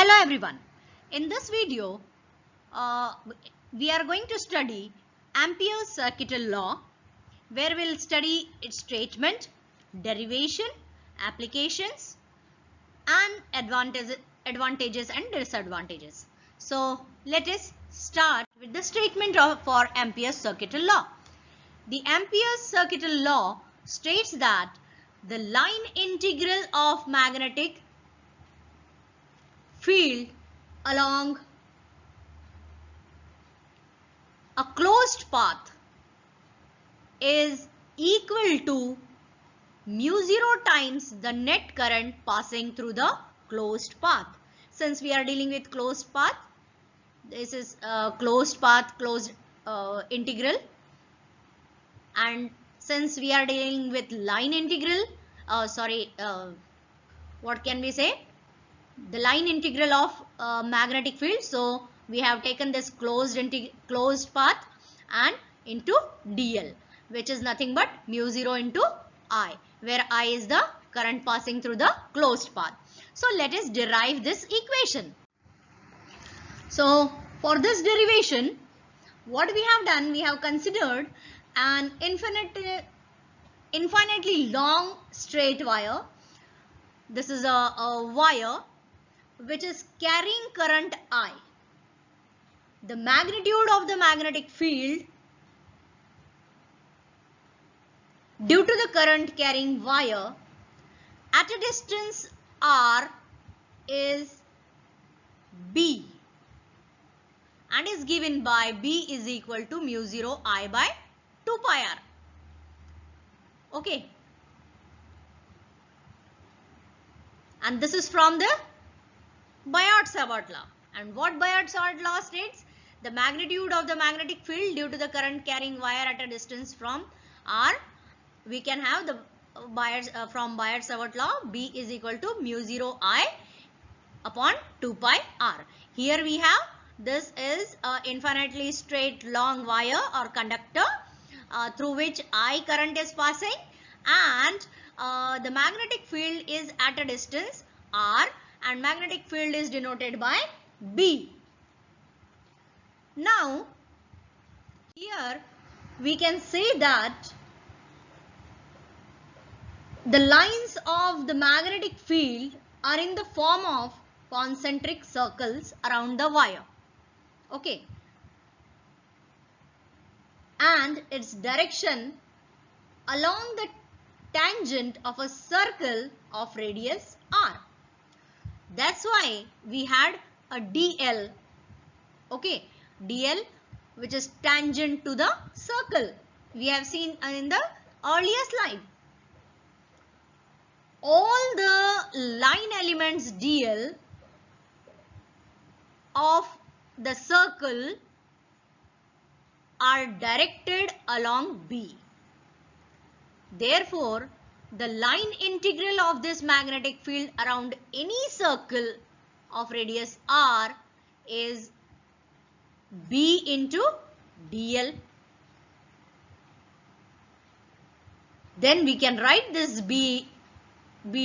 Hello everyone. In this video, we are going to study Ampere's circuital law, where we'll study its statement, derivation, applications, and advantages and disadvantages. So let us start with the statement for Ampere's circuital law. The Ampere's circuital law states that the line integral of magnetic field along a closed path is equal to mu0 times the net current passing through the closed path. Since we are dealing with closed path, this is a closed path, closed integral, and since we are dealing with line integral, what can we say? The line integral of magnetic field. So we have taken this closed path and into dl, which is nothing but mu0 into I, where I is the current passing through the closed path. So let us derive this equation. So for this derivation, what we have done, we have considered an infinitely long straight wire. This is a wire which is carrying current I. The magnitude of the magnetic field due to the current carrying wire at a distance r is B and is given by B is equal to mu0 I by 2 pi r. Okay. And this is from the Biot-Savart law. And what Biot-Savart law states? The magnitude of the magnetic field due to the current carrying wire at a distance from r, we can have the from Biot-Savart law, B is equal to mu0 I upon 2 pi r. Here we have, this is an infinitely straight long wire or conductor through which I current is passing, and the magnetic field is at a distance r, and magnetic field is denoted by B. Now here we can say that the lines of the magnetic field are in the form of concentric circles around the wire. Okay. And its direction along the tangent of a circle of radius r. That's why we had a dl. Okay, dl, which is tangent to the circle. We have seen in the earlier slide. All the line elements dl of the circle are directed along B. Therefore, the line integral of this magnetic field around any circle of radius r is B into dl. Then we can write this B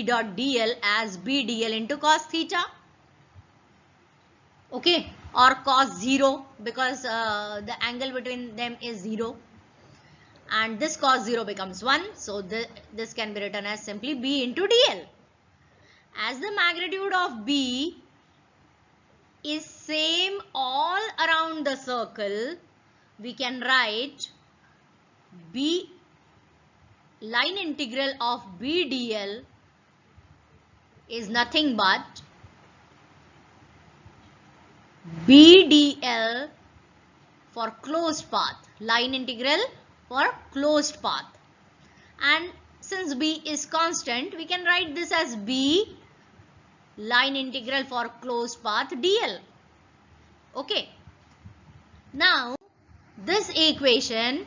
dot dl as B dl into cos theta. Okay, or cos 0, because the angle between them is 0. And this cos 0 becomes 1. So this can be written as simply B into dl. As the magnitude of B is same all around the circle, we can write B line integral of B dl is nothing but B dl for closed path, line integral for closed path. And since B is constant, we can write this as B line integral for closed path dl. Okay. Now, this equation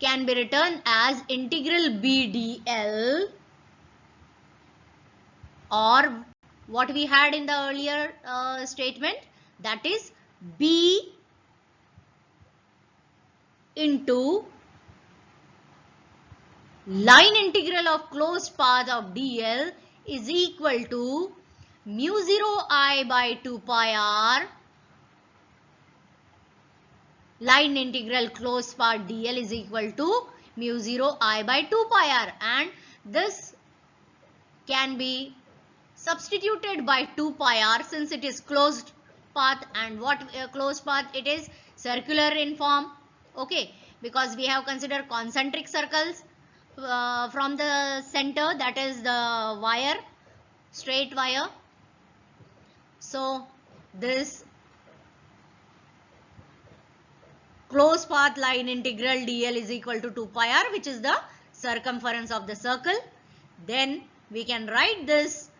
can be written as integral B dl, or what we had in the earlier statement, that is B into line integral of closed path of dl is equal to mu 0 I by 2 pi r line integral closed part dl is equal to mu 0 I by 2 pi r, and this can be substituted by 2 pi r since it is closed path. And what closed path it is? Circular in form. Okay, because we have considered concentric circles from the center, that is the wire, straight wire. So this closed path line integral dl is equal to 2 pi r, which is the circumference of the circle. Then we can write this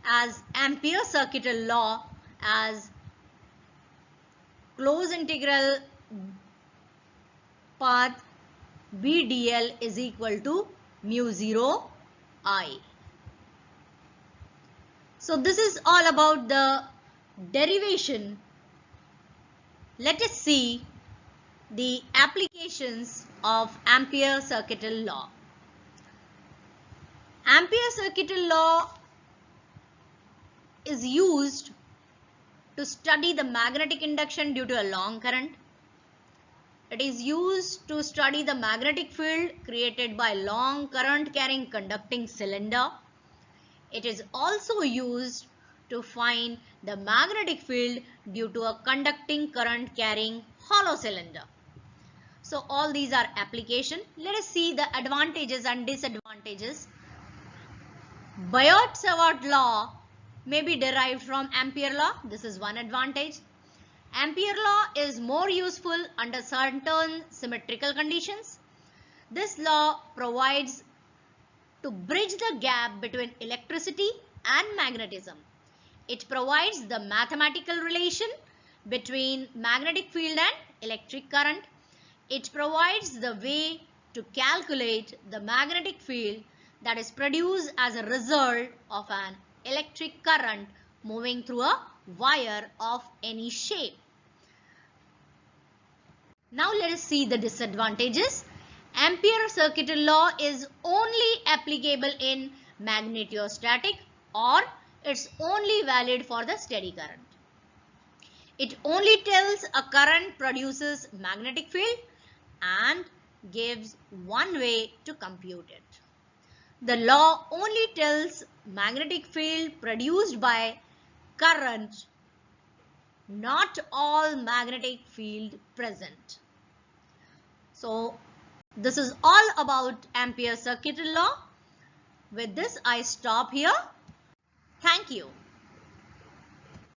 as Ampere's circuital law as closed integral path b dl is equal to mu 0 I. So this is all about the derivation. Let us see the applications of Ampere's circuital law. Ampere's circuital law is used to study the magnetic induction due to a long current. It is used to study the magnetic field created by long current carrying conducting cylinder. It is also used to find the magnetic field due to a conducting current carrying hollow cylinder. So all these are application. Let us see the advantages and disadvantages. Biot-Savart law may be derived from Ampere law. This is one advantage. Ampere law is more useful under certain symmetrical conditions. This law provides to bridge the gap between electricity and magnetism. It provides the mathematical relation between magnetic field and electric current. It provides the way to calculate the magnetic field that is produced as a result of an electric current moving through a wire of any shape. Now let us see the disadvantages. Ampere's circuital law is only applicable in magnetostatic, or it's only valid for the steady current. It only tells a current produces magnetic field and gives one way to compute it. The law only tells magnetic field produced by current, not all magnetic field present. So this is all about Ampere's circuital law. With this I stop here. Thank you.